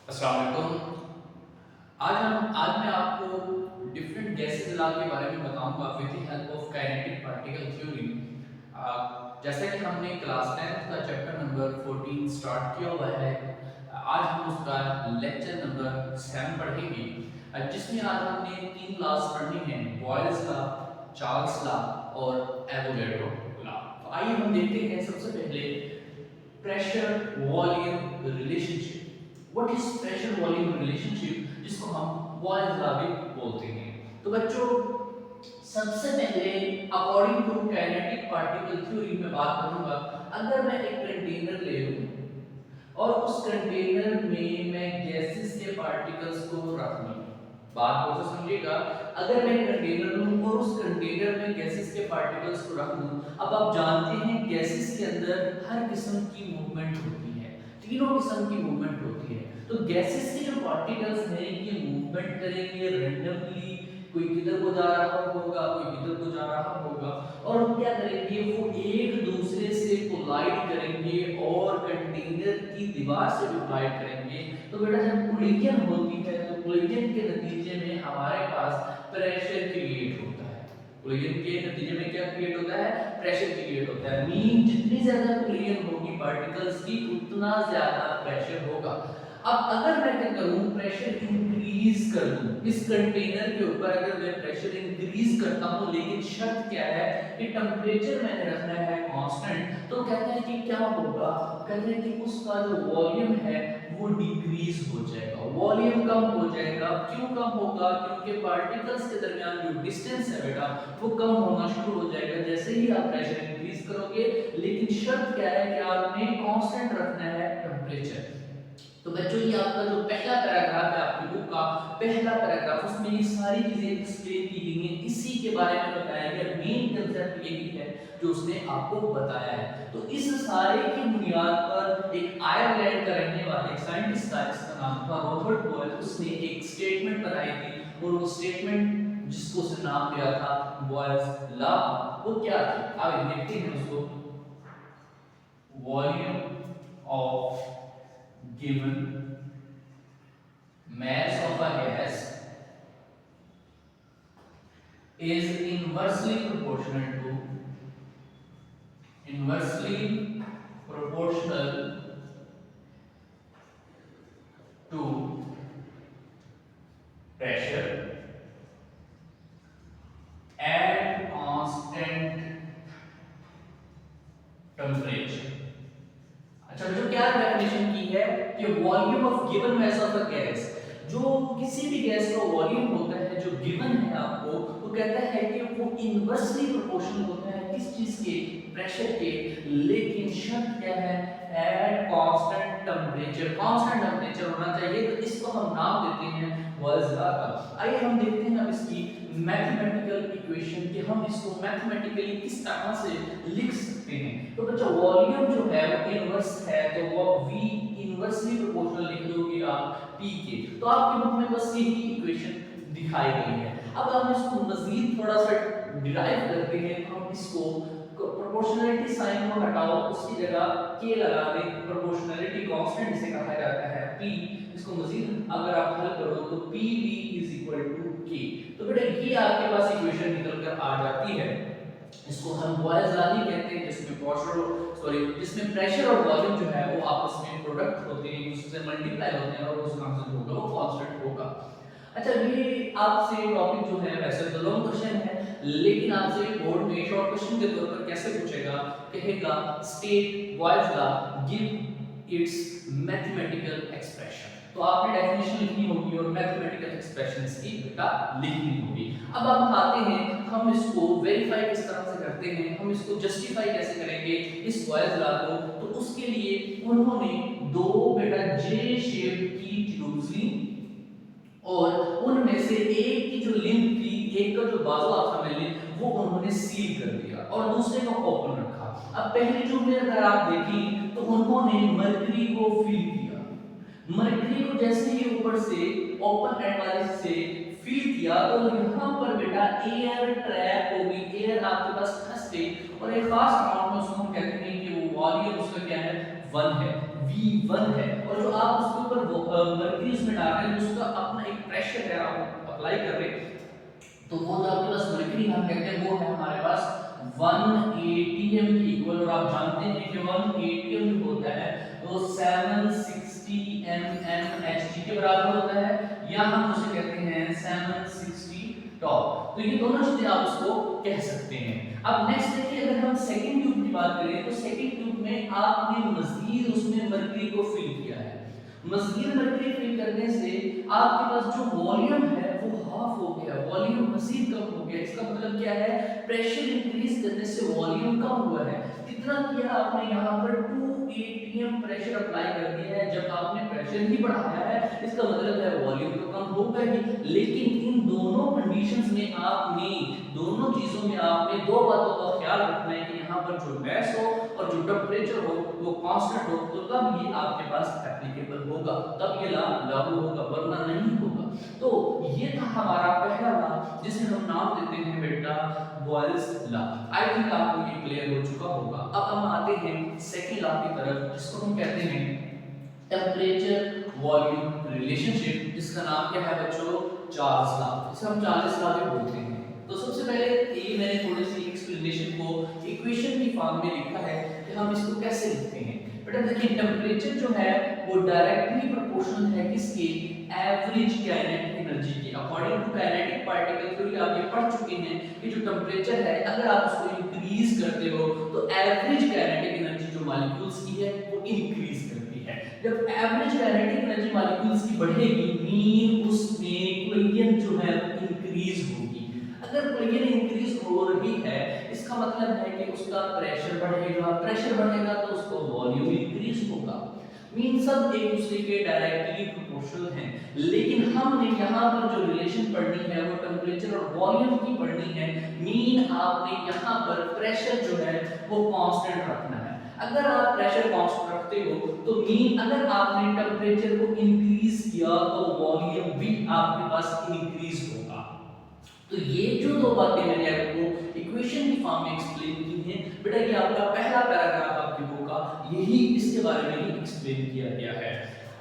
अस्सलाम वालेकुम। आज मैं आपको डिफरेंट गैसेस लॉ के बारे में बताऊंगा with the help of kinetic particle theory. जैसा कि हमने क्लास 10th का चैप्टर नंबर 14 स्टार्ट किया हुआ है, आज हम उसका लेक्चर नंबर 7 पढ़ेंगे, जिसमें आज हमने तीन लॉज पढ़ने हैं: बॉयल्स लॉ, चार्ल्स लॉ और एवोगैड्रो लॉ। तो आइए हम देखते हैं सबसे पहले pressure volume relationship. What is pressure volume relationship, जिसको हम बॉयल्स लॉ भी बोलते हैं। तो बच्चों, सबसे पहले according to kinetic particle theory में बात करूंगा। अगर मैं एक कंटेनर ले लूं और उस कंटेनर में मैं गैसेस के पार्टिकल्स को रख लूं, बात को तो समझिएगा। अगर मैं कंटेनर लूं और उस कंटेनर में गैसेस के पार्टिकल्स को रख दूं, अब आप जानते हैं गैसेस के अंदर हर किस्म की मूवमेंट होती है, तीनों किस्म की मूवमेंट होती है। तो गैसेस के जो पार्टिकल्स हैं ये मूवमेंट करेंगे रैंडमली, कोई किधर को जा रहा होगा, कोई किधर को जा रहा होगा, और हम क्या करेंगे, वो एक दूसरे से कोलाइड करेंगे और कंटेनर की दीवार से भी कोलाइड करेंगे। तो बेटा, जब कोलिजन होती है तो कोलिजन के नतीजे में हमारे पास प्रेशर क्रिएट होता है। कोलिजन के नतीजे में क्या क्रिएट होता है? प्रेशर क्रिएट होता है। मीन जितनी ज्यादा कोलिजन होगी पार्टिकल्स की, उतना ज्यादा प्रेशर होगा। अब अगर मैं क्या करूं, प्रेशर इंक्रीज कर दूं इस कंटेनर के ऊपर, अगर मैं प्रेशर इंक्रीज करता हूं, लेकिन शर्त क्या है कि टेम्परेचर मैंने रखना है कांस्टेंट, तो कहते हैं कि क्या होगा, कहते हैं कि उसका जो वॉल्यूम है वो डिक्रीज हो जाएगा, वॉल्यूम कम हो जाएगा। क्यों कम होगा? क्योंकि पार्टिकल्स के दरमियान जो डिस्टेंस है बेटा, वो कम होना शुरू हो जाएगा जैसे ही आप प्रेशर इंक्रीज करोगे। लेकिन शर्त क्या है कि आपने कांस्टेंट रखना है टेम्परेचर। तो बच्चों, ये आपका जो पहला पैराग्राफ है आपकी बुक का पहला पैराग्राफ, उसमें ये सारी चीजें एक्सप्लेन की गई हैं, इसी के बारे में बताया गया। मेन कंसेप्ट यही है जो उसने आपको बताया है। तो इस सारे की बुनियाद पर एक आयरलैंड का रहने वाला एक साइंटिस्ट था, जिसका नाम था रॉबर्ट बॉयल, उसने एक स्टेटमेंट बनाई थी, और वो स्टेटमेंट जिसको उसने नाम दिया था बॉयल्स लॉ, वो क्या थी आप देखते हैं उसको। Volume of given mass of a gas is inversely proportional to pressure at constant temperature। अच्छा, जो क्या डेफिनेशन की है कि volume of given mass of a gas, जो किसी भी गैस का वॉल्यूम होता है जो गिवन है आपको, तो कहता है कि वो इनवर्सली प्रोपोर्शनल होता है किस चीज के? प्रेशर के। लेकिन शर्त क्या है? At constant temperature, constant temperature होना चाहिए। तो इसको हम नाम देते हैं बॉयल्स लॉ का। आइए हम देखते हैं अब इसकी मैथमेटिकल इक्वेशन कि हम इसको मैथमेटिकली किस तरह से लिख सकते हैं। तो बच्चों, वॉल्यूम जो है वो इनवर्स है, तो वो v इनवर्सली प्रोपोर्शनल लिख दोगे आप p के। तो आपके बुक में बस यही इक्वेशन दिखाई गई है। अब हम इसको मजीद थोड़ा सा डिराइव करते हैं। हम इसको प्रोपोर्शनलिटी साइन को हटाओ, उसकी जगह k लगा दें। प्रोपोर्शनलिटी कांस्टेंट जिसे कहा जाता है p, इसको मजीद अगर आप हल करो तो pv k। तो बेटा, ये आपके पास इक्वेशन निकल कर आ जाती है। इसको हम बॉयल्स लॉ ही कहते हैं, जिसमें प्रेशर और वॉल्यूम जो है वो आपस में प्रोडक्ट होते हैं, उससे मल्टीप्लाई होते हैं, और उस काम से होगा वो कांस्टेंट होगा। अच्छा, ये आपसे टॉपिक जो है वैसे तो लॉन्ग क्वेश्चन है, लेकिन आपसे बोर्ड में शॉर्ट क्वेश्चन के तौर पर कैसे पूछेगा, कहेगा state Boyle's law, give its mathematical expression. तो आपने डेफिनेशन लिखनी होगी और मैथमेटिकल एक्सप्रेशन इसकी बेटा लिखनी होगी। अब हम आते हैं, हम इसको वेरीफाई किस तरह से करते हैं, हम इसको जस्टिफाई कैसे करेंगे इस बॉयल्स लॉ को। तो उसके लिए उन्होंने दो बेटा जे शेप की ट्यूब्स ली, और उनमें से एक की जो लिंक थी, एक का जो बाजू आपका मिले, वो उन्होंने सील कर दिया और दूसरे को ओपन रखा। अब पहली ट्यूब में अगर आप देखें तो उन्होंने मरकरी को फिल किया। मरकरी को जैसे ही ऊपर से ओपन एंड वाले से फिल किया, तो यहाँ पर बेटा एयर ट्रैप होगी, एयर आपके पास फंस गई, और एक खास अमाउंट में उसको हम कहते हैं कि वो वॉल्यूम उसका क्या है, 1 है। V1 है, और जो आप उसके ऊपर मर्क्यूरी उसमें डाल रहे हैं, उसका अपना एक प्रेशर है, आप अप्लाई कर रहे हैं, तो वो जो आपके पास मर्क्यूरी हम कहते हैं वो है हमारे पास 1 एटीएम के इक्वल, और आप जानते हैं कि 1 एटीएम जो होता है वो 760 mmHg के बराबर होता है, या हम उसे कहते हैं 760 टॉप। तो ये दोनों चीजें आप उसको कह सकते हैं। अब नेक्स्ट देखिए, अगर हम सेकंड ट्यूब की बात करें तो सेकंड ट्यूब में आपने मजीद उसमें मर्क्यूरी को फिल किया है। मजीद मर्क्यूरी फिल करने से आपके पास जो वॉल्यूम है वो हाफ हो गया, वॉल्यूम मजीद कम हो गया। इसका मतलब क्या है, प्रेशर इंक्रीज करने से वॉल्यूम कम हुआ है। कितना किया आपने, यहाँ पर 2 एटीएम प्रेशर अप्लाई कर दिया है। जब आपने प्रेशर ही बढ़ाया है, इसका मतलब है वॉल्यूम तो कम होगा ही, लेकिन इन दोनों कंडीशंस में आपने, दोनों चीजों में आपने दो बातों का ख्याल रखना है कि यहाँ पर जो गैस हो और जो टेम्परेचर हो वो कांस्टेंट हो, तो तब ये आपके पास एप्लीकेबल होगा, तब ये लागू होगा, वरना नहीं होगा। तो ये था हमारा पहला लॉ, जिसे हम नाम देते हैं बेटा बॉयल्स लॉ। आई थिंक आपको ये क्लियर हो चुका होगा। अब हम आते हैं सेकंड लॉ की तरफ, जिसको हम कहते हैं टेम्परेचर वॉल्यूम रिलेशनशिप, जिसका नाम क्या है बच्चों, चार्ल्स लॉ। इसे हम चार्ल्स लॉ भी बोलते हैं। तो सबसे पहले ये मैंने थोड़ी सी एक्सप्लेनेशन को इक्वेशन की फॉर्म में लिखा है कि हम इसको कैसे लिखते हैं। बेटा देखिए, टेम्परेचर जो है वो डायरेक्टली प्रोपोर्शनल है किसके, एवरेज काइनेटिक एनर्जी की। According to kinetic particle theory आप ये पढ़ चुके हैं कि जो टेम्परेचर है, अगर आप उसको इंक्रीज करते हो तो एवरेज काइनेटिक एनर्जी जो मॉलिक्यूल्स की है वो इंक्रीज करती है। जब एवरेज काइनेटिक एनर्जी मॉलिक्यूल्स की बढ़ेगी, मीन उसमें कोलिजन जो है वो इंक्रीज होगी। अगर कोलिजन इंक्रीज हो रही है, इसका मतलब है कि उसका प्रेशर बढ़ेगा, प्रेशर बढ़ेगा तो उसका वॉल्यूम इंक्रीज होगा। मीन सब एक दूसरे के डायरेक्टली प्रोपोर्शनल हैं, लेकिन हमने यहाँ पर जो रिलेशन पढ़नी है वो टेम्परेचर और वॉल्यूम की पढ़नी है। मीन आपने यहाँ पर प्रेशर जो है वो कांस्टेंट रखना है। अगर आप प्रेशर कांस्टेंट रखते हो तो मीन अगर आपने टेम्परेचर को इंक्रीज किया तो वॉल्यूम भी आपके पास इंक्रीज होगा। तो ये जो दो बातें मैंने आपको इक्वेशन की फॉर्म में एक्सप्लेन की हैं, बेटा ये आपका पहला पैराग्राफ आपकी बुक का यही इसके बारे में ही एक्सप्लेन किया गया है।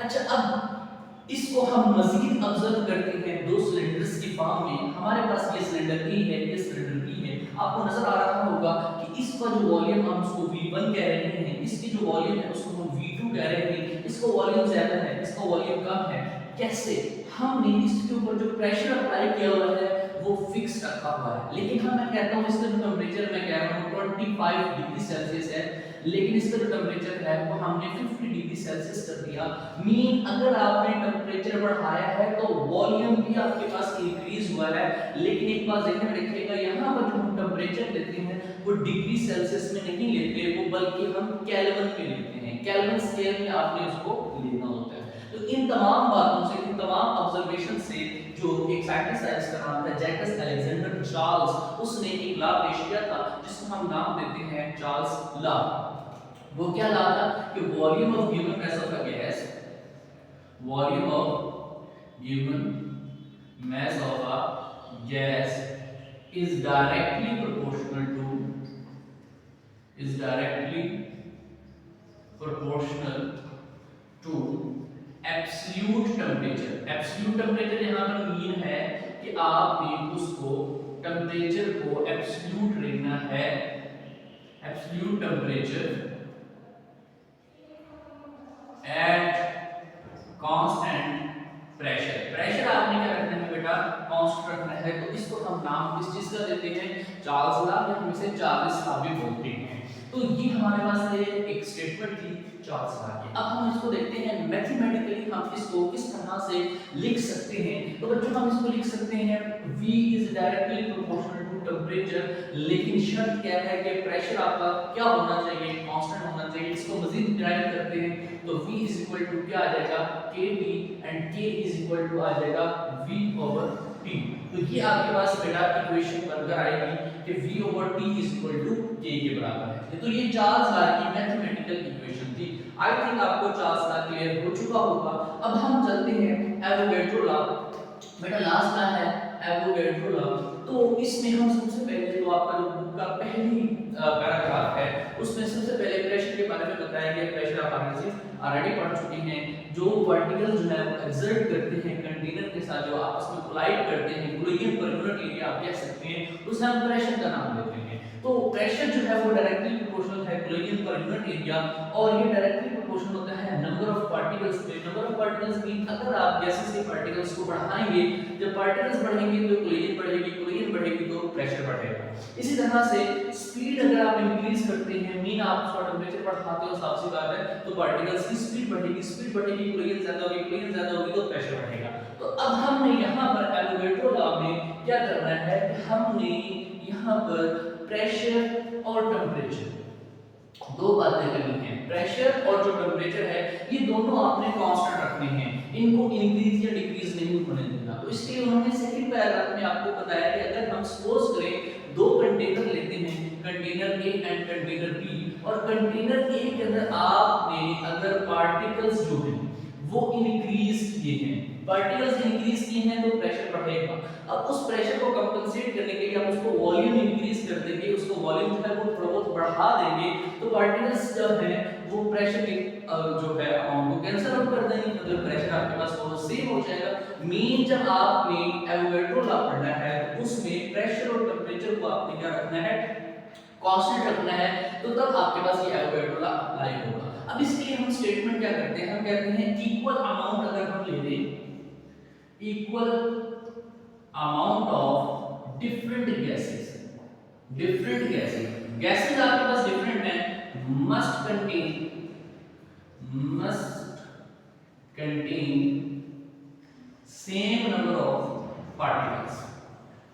अच्छा, अब इसको हम मजीद ऑब्जर्व करते हैं दो सिलेंडर्स की फॉर्म में। हमारे पास ये सिलेंडर ए है, ये सिलेंडर बी है। आपको नजर आ रहा होगा कि इसका जो वॉल्यूम हम उसको V1 कह रहे हैं, इसकी जो वॉल्यूम है उसको हम V2 कह रहे हैं। इसको वॉल्यूम ज्यादा है, इसका वॉल्यूम कम है। कैसे? हमने इसके ऊपर जो प्रेशर अप्लाई किया हुआ है वो फिक्स रखा हुआ है, लेकिन हम मैं कहता हूँ इसका जो टेम्परेचर मैं कह रहा हूँ 25 डिग्री सेल्सियस है, लेकिन इसका जो टेम्परेचर है वो हमने 50 डिग्री सेल्सियस कर दिया। मीन अगर आपने टेम्परेचर बढ़ाया है तो वॉल्यूम भी आपके पास इंक्रीज हुआ है, लेकिन एक बात ध्यान में रखिएगा, यहाँ पर जो हम टेम्परेचर लेते हैं वो डिग्री सेल्सियस में नहीं लेते, वो बल्कि हम केल्विन में लेते हैं। केल्विन स्केल में आपने उसको लेना होता है। तो इन तमाम बातों से, इन तमाम ऑब्जर्वेशन से, जो एक साइंटिस्ट है जिसका नाम था जैकस अलेक्जेंडर चार्ल्स, उसने एक लॉ पेश किया था जिसको हम नाम देते हैं चार्ल्स लॉ। वो क्या लॉ था कि volume of given mass of a gas, volume of given mass of a gas is directly proportional to absolute temperature. Absolute temperature यहाँ पर मीन है कि आपने उसको टेम्परेचर को एब्सोल्यूट रखना है, absolute temperature at constant pressure. Pressure आपने क्या रखना है बेटा, कांस्टेंट रखना है। तो इसको हम नाम किस चीज का देते हैं, चार्ल्स लॉ, या हम इसे चार्ल्स लॉ भी बोलते हैं। तो ये हमारे पास एक स्टेटमेंट थी चार्ल्स लॉ की। अब हम इसको देखते हैं मैथमेटिकली हम इसको किस तरह से लिख सकते हैं। तो बच्चों हम इसको लिख सकते हैं V is directly proportional to temperature, लेकिन शर्त क्या है कि प्रेशर आपका क्या होना चाहिए, कांस्टेंट होना चाहिए। इसको मजीद ड्राइव करते हैं तो V इज इक्वल टू क्या आ जाएगा, KT, and K is equal to आ जाएगा V/T। तो ये आपके पास बेटा इक्वेशन बनकर आएगी कि V/T is equal to K के बराबर है। तो ये चार्ल्स लॉ की मैथमेटिकल इक्वेशन थी। आई थिंक आपको चार्ल्स लॉ क्लियर हो चुका होगा। अब हम चलते हैं एवोगैड्रो लॉ। बेटा लास्ट लॉ है एवोगैड्रो लॉ। तो इसमें हम सबसे पहले तो आपका जो बुक का पहली पैराग्राफ है उसमें सबसे पहले प्रेशर के बारे में बताया गया। प्रेशर आप आगे से ऑलरेडी पढ़ चुके हैं। जो पार्टिकल्स जो है वो एक्सर्ट करते हैं कंटेनर के साथ, जो आपस में कोलाइड करते हैं, कोलिजन पर यूनिट एरिया आप कह सकते हैं, उसे हम प्रेशर का नाम देते हैं। तो प्रेशर जो है वो डायरेक्टली प्रोपोर्शनल है कोलिजन पर यूनिट एरिया, और ये डायरेक्टली प्रोपोर्शनल होता है नंबर ऑफ पार्टिकल्स पे। नंबर ऑफ पार्टिकल्स मीन अगर आप गैसेस के पार्टिकल्स को बढ़ाएंगे, जब पार्टिकल्स बढ़ेंगे तो कोलिजन बढ़ेगी, कोलिजन बढ़ेगी तो प्रेशर बढ़ेगा। इसी तरह से स्पीड अगर आप इंक्रीज करते हैं, मीन आप उसका टेंपरेचर बढ़ाते हो, साफ सी बात है, तो पार्टिकल्स की स्पीड बढ़ेगी, स्पीड बढ़ेगी, कोलिजन ज्यादा होगी, कोलिजन ज्यादा होगी तो प्रेशर बढ़ेगा। तो अब हमने यहाँ पर एवोगैड्रो लॉ में क्या करना है कि हमने यहाँ पर प्रेशर और टेम्परेचर दो बातें करनी है। प्रेशर और जो टेम्परेचर है ये दोनों आपने कांस्टेंट रखने हैं, इनको इंक्रीज या डिक्रीज नहीं होने देना। तो इसलिए उन्होंने सेकंड पैराग्राफ में आपको बताया कि अगर हम सपोज करें दो कंटेनर लेते हैं, container A and container B, और कंटेनर ए के अंदर आपने अगर पार्टिकल्स जो हैं वो इंक्रीज किए हैं, पार्टिकल्स इंक्रीज किए हैं तो प्रेशर बढ़ेगा। अब उस प्रेशर को कंपनसेट करने के लिए हम उसको वॉल्यूम इंक्रीज कर देंगे, उसको वॉल्यूम जो है वो थोड़ा बहुत बढ़ा देंगे, तो पार्टिकल्स जो है वो प्रेशर के जो है अमाउंट को कैंसिल आउट कर देंगे, मतलब प्रेशर आपके पास वो सेम हो जाएगा। मीन जब आपने एवोगैड्रो लॉ पढ़ना है तो उसमें प्रेशर और टेम्परेचर को आपने क्या रखना है, कांस्टेंट रखना है, तो तब आपके पास ये एवोगैड्रो लॉ अप्लाई होगा। अब इसके लिए हम स्टेटमेंट क्या करते हैं, हम कहते हैं इक्वल अमाउंट अगर हम ले लें, equal amount of different gases, different gases आपके पास डिफरेंट है, must contain same number of particles.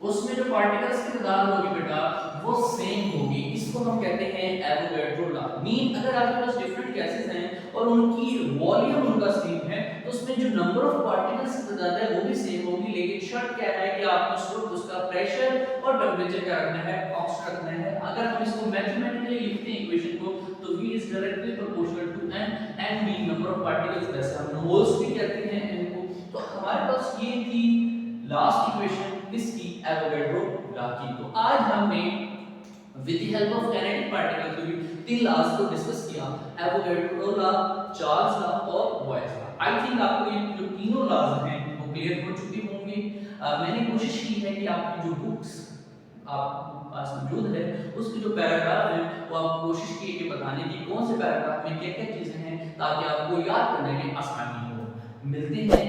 उसमें जो पार्टिकल्स की तादाद होगी बेटा वो सेम होगी, इसको हम कहते हैं एवोगैड्रो लॉ। मीन अगर आपके पास डिफरेंट गैसेस हैं और उनकी वॉल्यूम उनका सेम है तो उसमें जो नंबर ऑफ पार्टिकल्स की तादाद है वो भी सेम होगी, लेकिन शर्त क्या है कि आपको सिर्फ उसका प्रेशर और टेम्परेचर क्या रखना है, कांस्टेंट रखना है। अगर हम इसको मैथमेटिकली लिखते हैं इक्वेशन को तो v is directly proportional to n being number of particles, वैसे हम मोल्स भी कहते हैं n को। तो हमारे पास ये थी लास्ट इक्वेशन किसकी, एवोगैड्रो लॉ की। तो आज हमने with the help of kinetic particle theory तीन लॉज को डिस्कस किया, एवोगैड्रो लॉ, चार्ल्स लॉ और बॉयस लॉ। आई थिंक आपको ये जो तीनों लॉज हैं वो क्लियर हो चुके होंगे। मैंने कोशिश की है कि आपकी जो बुक्स आपके पास मौजूद है उसके जो पैराग्राफ हैं वो आप कोशिश की कि बताने की कौन से पैराग्राफ में क्या क्या चीजें हैं ताकि आपको याद करने में आसानी हो। मिलते हैं